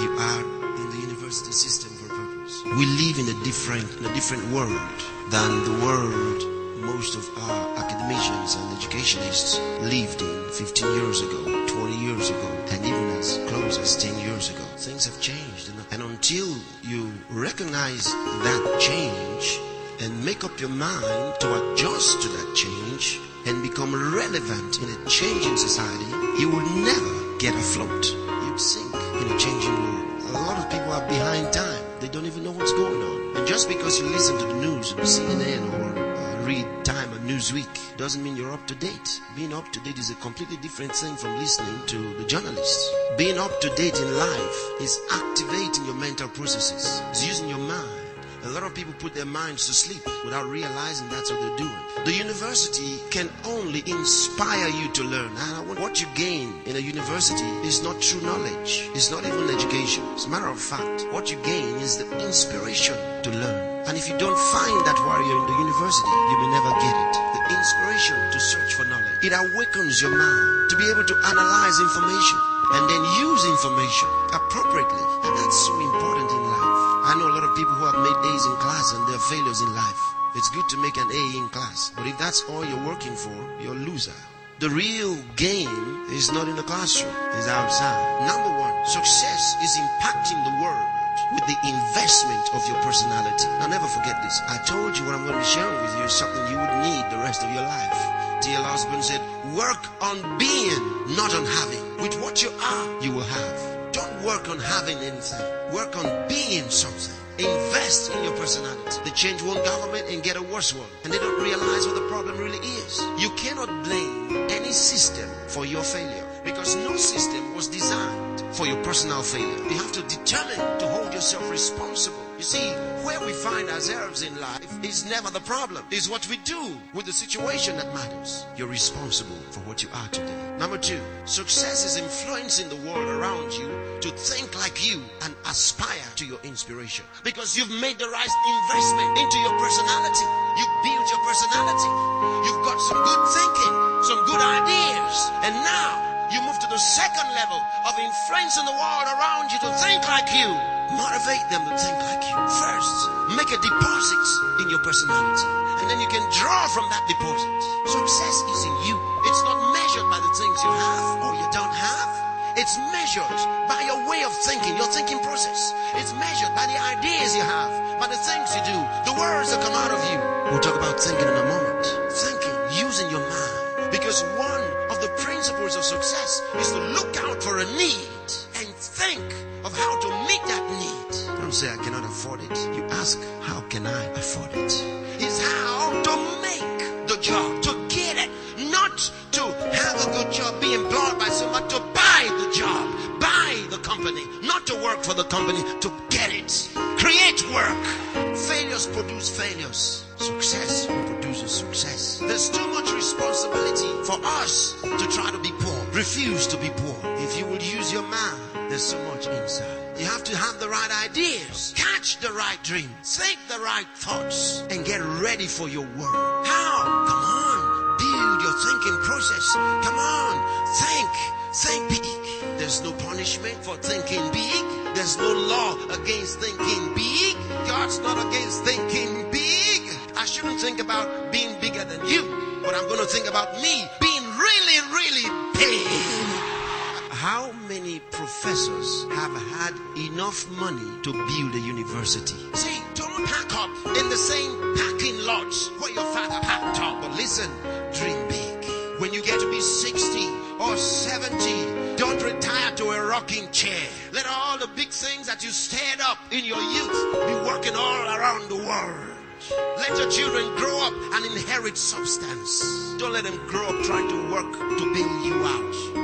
You are in the university system for a purpose. We live in a different world than the world most of our academicians and educationists lived in 15 years ago, 20 years ago, and even as close as 10 years ago. Things have changed, and until you recognize that change and make up your mind to adjust to that change and become relevant in a changing society, you will never get afloat. You'd sink in a changing world. A lot of people are behind time. They don't even know what's going on. And just because you listen to the news, CNN, or read Time and Newsweek, doesn't mean you're up to date. Being up to date is a completely different thing from listening to the journalists. Being up to date in life is activating your mental processes. It's using your mind. A lot of people put their minds to sleep without realizing that's what they're doing. The university can only inspire you to learn. And what you gain in a university is not true knowledge. It's not even education. As a matter of fact, what you gain is the inspiration to learn. And if you don't find that while you're in the university, you may never get it. The inspiration to search for knowledge. It awakens your mind to be able to analyze information and then use information appropriately. And that's so important in life. I know a lot of people who have made A's in class and they're failures in life. It's good to make an A in class, but if that's all you're working for, you're a loser. The real game is not in the classroom, it's outside. Number one, success is impacting the world with the investment of your personality. Now never forget this. I told you what I'm going to be sharing with you is something you would need the rest of your life. T.L. Osborne said, work on being, not on having. With what you are, you will have. Don't work on having anything. Work on being something. Invest in your personality. They change one government and get a worse one. And they don't realize what the problem really is. You cannot blame any system for your failure, because no system was designed for your personal failure. You have to determine to hold yourself responsible. You see, where we find ourselves in life is never the problem. It's what we do with the situation that matters. You're responsible for what you are today. Number two, success is influencing the world around you to think like you and aspire to your inspiration. Because you've made the right investment into your personality. You've built your personality. You've got some good thinking, some good ideas. And now you move to the second level of influencing the world around you to think like you. Motivate them to think like you. First, make a deposit in your personality, and then you can draw from that deposit. Success is in you. It's not measured by the things you have or you don't have. It's measured by your way of thinking, your thinking process. It's measured by the ideas you have, by the things you do, the words that come out of you. We'll talk about thinking in a moment. Thinking, using your mind. Because one of the principles of success is to look out for a need and think of how to meet that need. Don't say I cannot afford it. You ask, how can I afford it? It's how to make the job, to get it. Not to have a good job, be employed by someone, to buy the job, buy the company. Not to work for the company, to get it. Create work. Failures produce failures. Success produces success. There's too much responsibility for us to try to be poor. Refuse to be poor. If you will use your mind, there's so much inside. You have to have the right ideas, catch the right dream, think the right thoughts, and get ready for your world. How? Come on, build your thinking process. Come on, think big. There's no punishment for thinking big. There's no law against thinking big. God's not against thinking big. I shouldn't think about being bigger than you, but I'm going to think about me being really, really big. How many professors have had enough money to build a university? See, don't pack up in the same parking lots where your father packed up. But listen, dream big. When you get to be 60 or 70, don't retire to a rocking chair. Let all the big things that you stirred up in your youth be working all around the world. Let your children grow up and inherit substance. Don't let them grow up trying to work to bail you out.